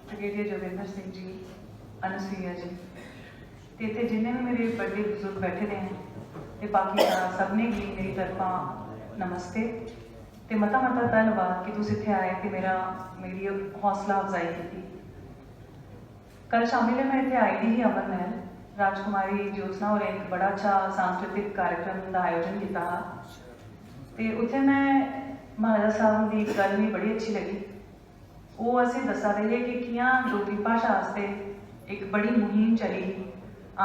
Brigadier Joginder Singh ji, Anusuiya जी, ते इत्थे जिन्ने भी मेरे बड़े बुजुर्ग बैठे दे हैं ते बाकी सबने गी मेरी तरफा नमस्ते ते मता मता धन्नवाद कि तुस इत्थे आए ते मेरी हौसला अफजाई की। कल शामी मैं इत्थे आई दी ही अमर महल, राजकुमारी ज्योत्सना होरें एक बड़ा अच्छा सांस्कृतिक कार्यक्रम का आयोजन किया हा ते उत्थे मैं महाराजा साहब की एक गल मिगी बड़ी अच्छी लगी। वो असें दसा दे हे कि कियां डोगरी भाशा आस्ते एक बड़ी मुहिम चली ही,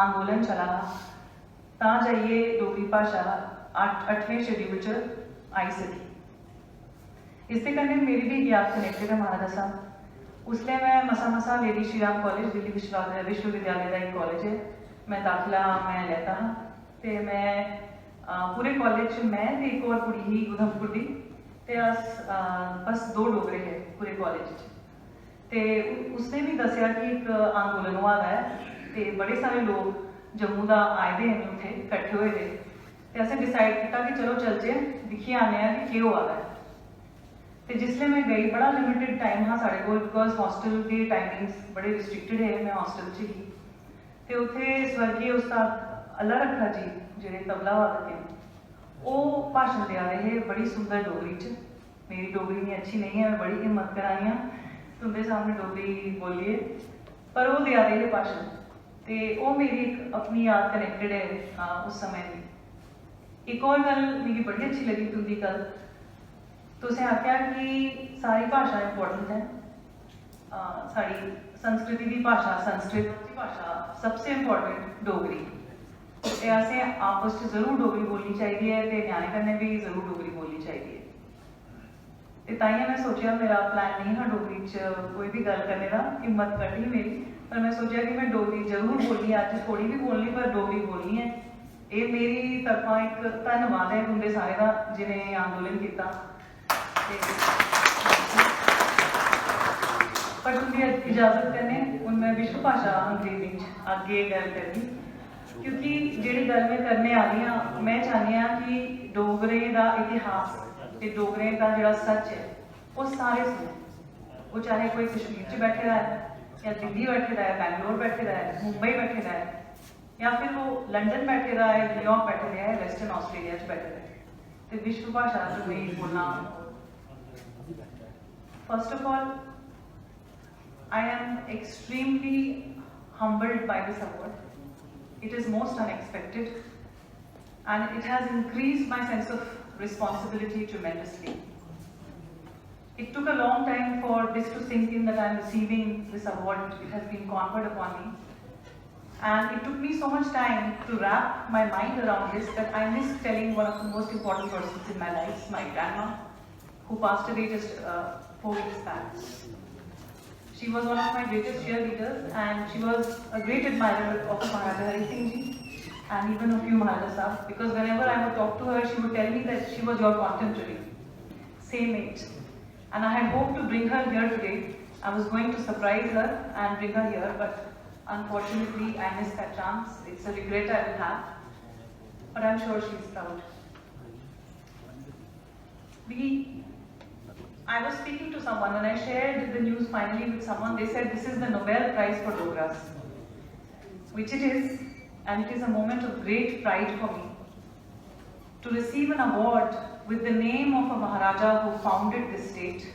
आंदोलन चला हा, तां जाइए डोगरी भाशा 8वें शेड्यूल च आई सकी। इसके कन्नै मेरी भी याद कनैक्टेड है महाराजा साहब। उसले मैं मसा लेडी श्री राम कॉलेज दिल्ली विश्वविद्यालय का एक कॉलेज है, मैं दाखिला मैं लैता हाँ तो मैं पूरे कॉलेज मैं एक और कुड़ी ही उधमपुर की ते अस बस 2 डोगरे है पूरे कॉलेज ते उसने भी दसिया कि एक आंदोलन हुआ है ते बड़े सारे लोग जम्मू का आए दे हैं उत्थे कट्ठे हुए थे ते असें डिसाइड किया कि चलो चलचे दिक्खिए आने कि केह् होआ है। तो जिसले मैं गई बड़ा लिमिटेड टाइम हाँ साढ़े को बिकॉज हॉस्टल के टाइमिंग्स बड़े रिस्ट्रिक्टेड है, मैं हॉस्टल च ही तो उत्थे स्वर्गीय उस्ताद अल्लाह रखा जी जेडे तबला वादक हैं वो भाषण देआ रहे हैं बड़ी सुंदर डोगरी च। मेरी डोगरी नहीं अच्छी नहीं है, मैं बड़ी हिम्मत कराई हाँ तुंदे सामने डोगरी बोलिए, पर वो देआ रहे हैं भाषण तो वो मेरी एक अपनी याद कनैक्टेड है उस समय की। एक और गल मिगी बड़ी अच्छी लगी तुंदी गल, तुसें आख्या कि सारी भाषा इंपॉर्टेंट है, साड़ी संस्कृति की भाषा संस्कृत की भाषा सबसे इंपॉर्टेंट डोगरी ते असें आपस च जरूर डोगरी बोलनी चाहिए है ते न्याणे कन्नै भी जरूर डोगरी बोलनी चाहिए। ते ताइयों मैं सोचा मेरा प्लान नहीं था डोगरी च कोई भी गल करने का, हिम्मत कड्ढी मेरी, पर मैं सोचा कि मैं डोगरी जरूर बोलनी, अज थोड़ी भी बोलनी पर डोगरी बोलनी है। ये मेरी तरफा एक धन्नवाद है तुंदे सारे का जिन्हें आंदोलन किया। पर तुंदी इजाजत कन्नै हुण मैं विश्व भाषा अंग्रेजी अगे गल करनी, क्योंकि जिहड़ी गल मैं करने आ रही हाँ मैं चाहनी हाँ कि डोगरे का इतिहास ते डोगरे का जिहड़ा सच है वो सारे सुने, वो चाहे कोई कश्मीर च बैठे दा है या दिल्ली बैठे दा है, बैंगलोर बैठे दा है, मुंबई बैठे दा है या फिर वो लंडन बैठे दा है, न्यूयॉर्क बैठे दा है, वेस्टर्न ऑस्ट्रेलिया च बैठे दा है। तो विश्व भाषा जो मैं बोलना, first of all I am extremely humbled by this award. It is most unexpected and it has increased my sense of responsibility tremendously. It took a long time for this to sink in that I am receiving this award. It has been conferred upon me. And it took me so much time to wrap my mind around this that I missed telling one of the most important persons in my life, my grandma, who passed away just 4 weeks back. She was one of my greatest cheerleaders and she was a great admirer of Maharaja Hari Singh Ji and even of you Maharaja Sahab, because whenever I would talk to her she would tell me that she was your contemporary, same age. And I had hoped to bring her here today. I was going to surprise her and bring her here, but unfortunately I missed that chance. It's a regret I will have, but I'm sure she's proud. I was speaking to someone and I shared the news finally with someone. They said this is the Nobel Prize for Dogras, which it is, and it is a moment of great pride for me to receive an award with the name of a Maharaja who founded this state.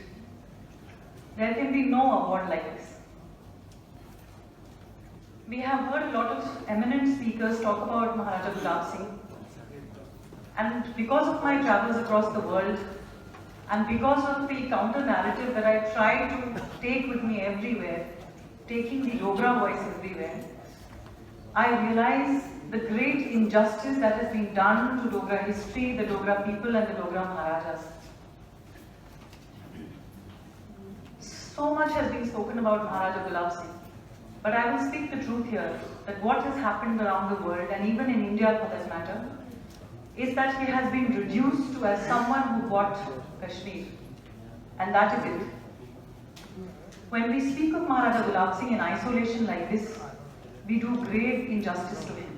There can be no award like this. We have heard a lot of eminent speakers talk about Maharaja Gulab Singh, and because of my travels across the world, and because of the counter-narrative that I try to take with me everywhere, taking the Dogra voice everywhere, I realize the great injustice that has been done to Dogra history, the Dogra people and the Dogra Maharajas. So much has been spoken about Maharaja Gulab Singh, but I will speak the truth here, that what has happened around the world, and even in India for that matter, is that he has been reduced to as someone who bought Kashmir, and that is it. When we speak of Maharaja Gulab Singh in isolation like this, we do grave injustice to him.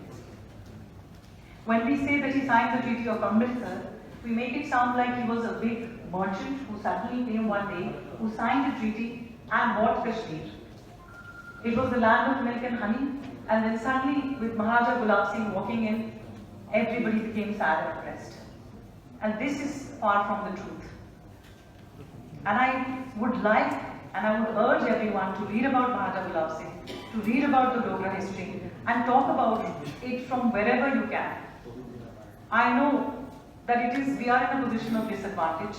When we say that he signed the Treaty of Amritsar, we make it sound like he was a big merchant who suddenly came one day, who signed a treaty and bought Kashmir. It was the land of milk and honey, and then suddenly, with Maharaja Gulab Singh walking in, everybody became sad and depressed. And this is far from the truth. And I would like, and I would urge everyone to read about Maharaja Gulab Singh, to read about the Dogra history, and talk about it from wherever you can. I know that we are in a position of disadvantage.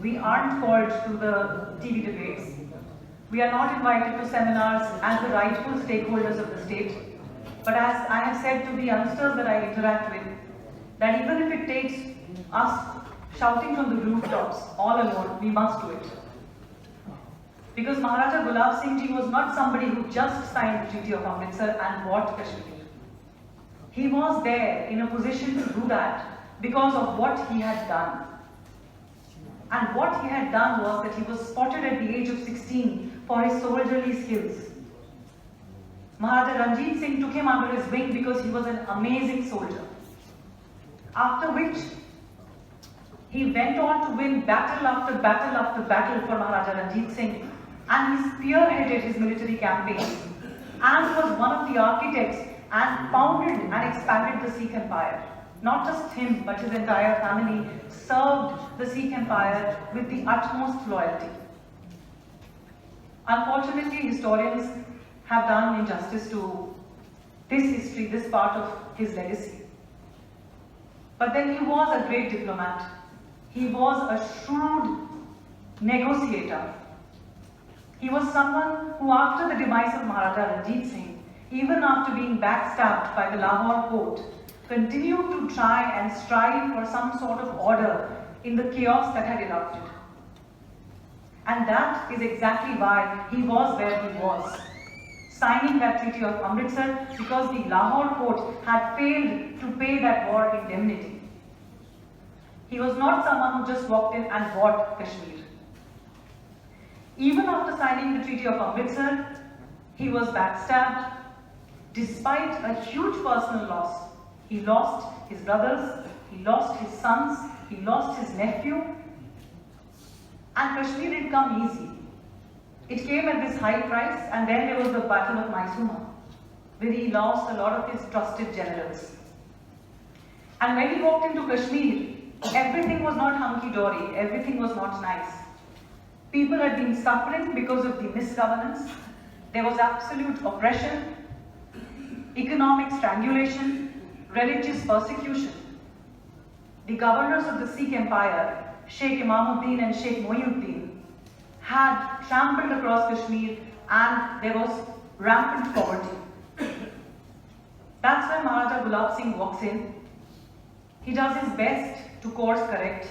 We aren't called to the TV debates. We are not invited to seminars as the rightful stakeholders of the state. But as I have said to the youngsters that I interact with, that even if it takes us shouting from the rooftops all alone, we must do it. Because Maharaja Gulab Singh Ji was not somebody who just signed the Treaty of Amritsar and bought Kashmir. He was there in a position to do that because of what he had done. And what he had done was that he was spotted at the age of 16 for his soldierly skills. Maharaja Ranjit Singh took him under his wing because he was an amazing soldier. After which, he went on to win battle after battle after battle for Maharaja Ranjit Singh, and he spearheaded his military campaigns and was one of the architects and founded and expanded the Sikh Empire. Not just him, but his entire family served the Sikh Empire with the utmost loyalty. Unfortunately, historians have done injustice to this history, this part of his legacy. But then he was a great diplomat. He was a shrewd negotiator. He was someone who, after the demise of Maharaja Ranjit Singh, even after being backstabbed by the Lahore court, continued to try and strive for some sort of order in the chaos that had erupted. And that is exactly why he was where he was, signing that Treaty of Amritsar because the Lahore court had failed to pay that war indemnity. He was not someone who just walked in and bought Kashmir. Even after signing the Treaty of Amritsar, he was backstabbed. Despite a huge personal loss, he lost his brothers, he lost his sons, he lost his nephew, and Kashmir didn't come easy. It came at this high price, and then there was the Battle of Mysuma, where he lost a lot of his trusted generals. And when he walked into Kashmir, everything was not hunky-dory, everything was not nice. People had been suffering because of the misgovernance. There was absolute oppression, economic strangulation, religious persecution. The governors of the Sikh Empire, Sheikh Imamuddin and Sheikh Moinuddin, had trampled across Kashmir and there was rampant poverty. That's when Maharaja Gulab Singh walks in. He does his best to course correct.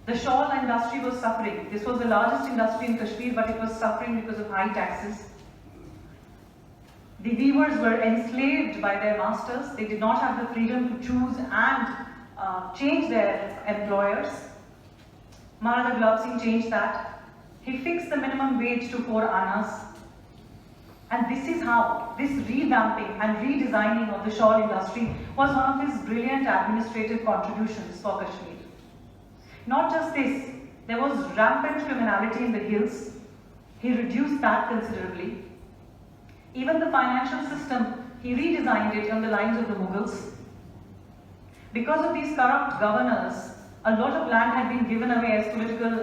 The shawl industry was suffering. This was the largest industry in Kashmir, but it was suffering because of high taxes. The weavers were enslaved by their masters. They did not have the freedom to choose and change their employers. Maharaja Gulab Singh changed that. He fixed the minimum wage to 4 annas. And this is how this revamping and redesigning of the shawl industry was one of his brilliant administrative contributions for Kashmir. Not just this, there was rampant criminality in the hills. He reduced that considerably. Even the financial system, he redesigned it on the lines of the Mughals. Because of these corrupt governors, a lot of land had been given away as political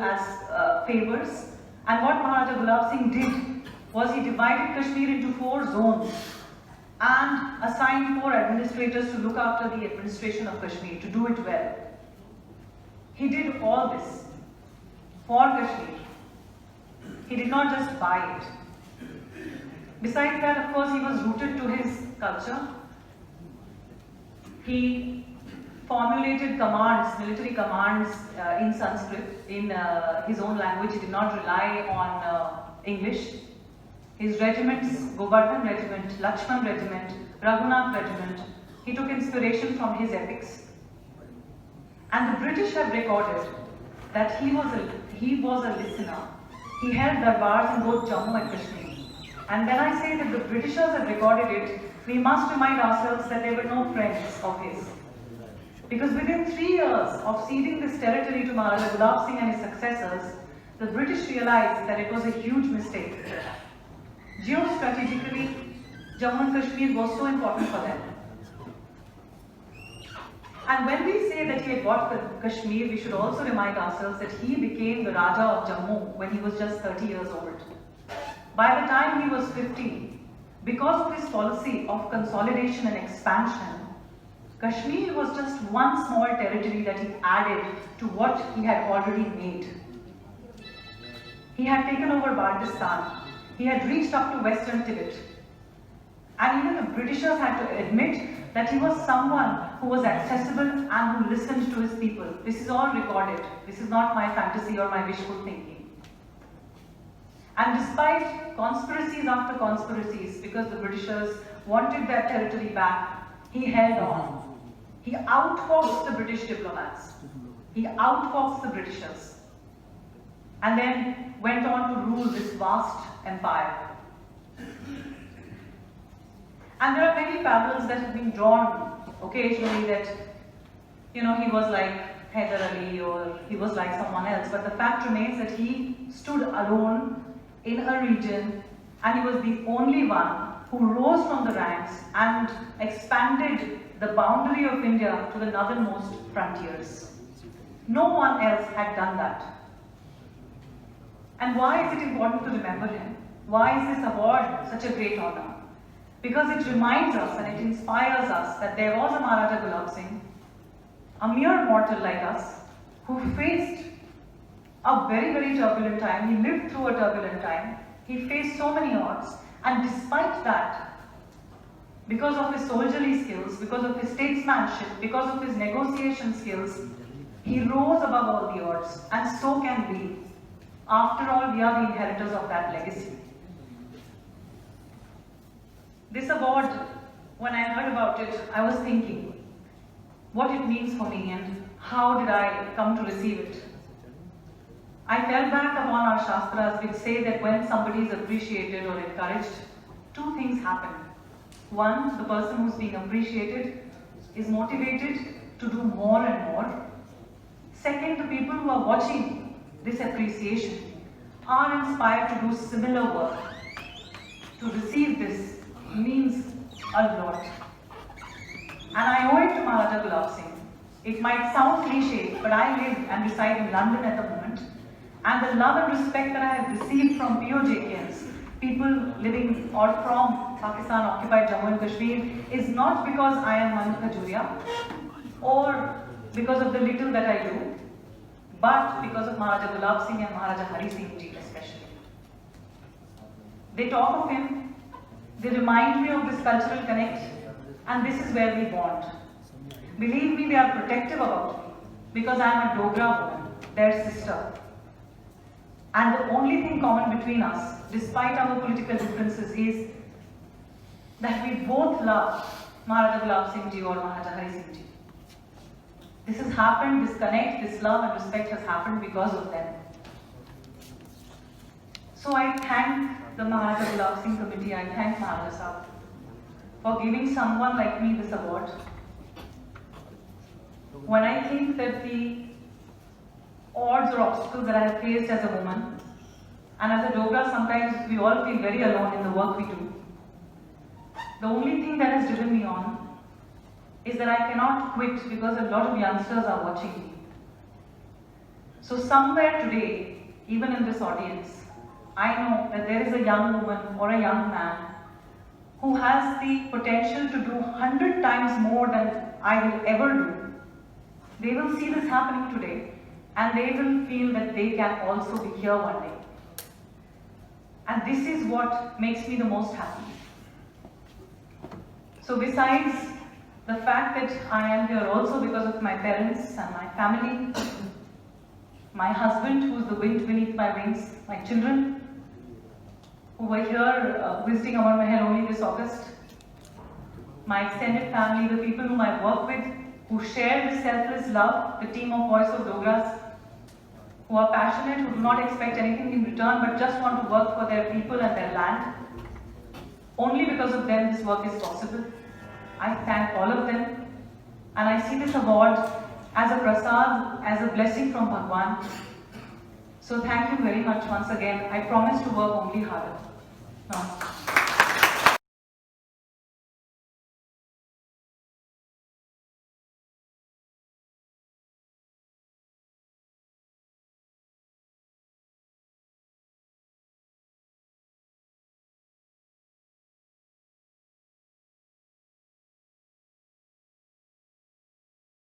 favors. And what Maharaja Gulab Singh did was he divided Kashmir into 4 zones and assigned 4 administrators to look after the administration of Kashmir, to do it well. He did all this for Kashmir. He did not just buy it. Besides that, of course, he was rooted to his culture. He formulated commands, military commands in Sanskrit, in his own language. He did not rely on English. His regiments, Govardhan Regiment, Lakshman Regiment, Raghunath Regiment, he took inspiration from his epics. And the British have recorded that he was a listener. He held darbars in both Jammu and Kashmir. And when I say that the Britishers have recorded it, we must remind ourselves that they were no friends of his. Because within 3 years of ceding this territory to Maharaja Gulab Singh and his successors, the British realized that it was a huge mistake. Geostrategically, Jammu and Kashmir was so important for them. And when we say that he had bought Kashmir, we should also remind ourselves that he became the Raja of Jammu when he was just 30 years old. By the time he was 50, because of his policy of consolidation and expansion, Kashmir was just one small territory that he added to what he had already made. He had taken over Baltistan. He had reached up to Western Tibet. And even the Britishers had to admit that he was someone who was accessible and who listened to his people. This is all recorded. This is not my fantasy or my wishful thinking. And despite conspiracies after conspiracies, because the Britishers wanted that territory back, he held on. He outfoxed the British diplomats. He outfoxed the Britishers. And then went on to rule this vast empire. And there are many parallels that have been drawn occasionally that, he was like Hyder Ali or he was like someone else. But the fact remains that he stood alone in a region and he was the only one who rose from the ranks and expanded the boundary of India to the northernmost frontiers. No one else had done that. And why is it important to remember him? Why is this award such a great honor? Because it reminds us and it inspires us that there was a Maharaja Gulab Singh, a mere mortal like us, who faced a very, very turbulent time. He lived through a turbulent time. He faced so many odds. And despite that, because of his soldierly skills, because of his statesmanship, because of his negotiation skills, he rose above all the odds. And so can we. After all, we are the inheritors of that legacy. This award, when I heard about it, I was thinking what it means for me and how did I come to receive it. I fell back upon our Shastras which say that when somebody is appreciated or encouraged, two things happen. One, the person who's being appreciated is motivated to do more and more. Second, the people who are watching this appreciation are inspired to do similar work. To receive this means a lot. And I owe it to Maharaja Gulab Singh. It might sound cliche, but I live and reside in London at the moment. And the love and respect that I have received from POJKians, people living or from Pakistan-occupied Jammu and Kashmir, is not because I am Manu Khajuria or because of the little that I do, but because of Maharaja Gulab Singh and Maharaja Hari Singh Ji especially. They talk of him, they remind me of this cultural connect, and this is where we bond. Believe me, they are protective about me because I am a Dogra woman, their sister. And the only thing common between us, despite our political differences, is that we both love Maharaja Gulab Singh Ji or Maharaja Hari Singh Ji. This has happened, this connect, this love and respect has happened because of them. So I thank the Maharaja Gulab Singh Committee, I thank Maharaja Sahib for giving someone like me this award. When I think that the odds or obstacles that I have faced as a woman, and as a Dogra, sometimes we all feel very alone in the work we do. The only thing that has driven me on is that I cannot quit because a lot of youngsters are watching me. So somewhere today, even in this audience, I know that there is a young woman or a young man who has the potential to do 100 times more than I will ever do. They will see this happening today and they will feel that they can also be here one day. And this is what makes me the most happy. So besides the fact that I am here also because of my parents and my family, my husband who is the wind beneath my wings, my children who were here visiting Amar Mahal only this August, my extended family, the people whom I work with, who share this selfless love, the team of Voice of Dogras, who are passionate, who do not expect anything in return but just want to work for their people and their land. Only because of them this work is possible. I thank all of them and I see this award as a prasad, as a blessing from Bhagwan. So thank you very much once again. I promise to work only harder. Namaste.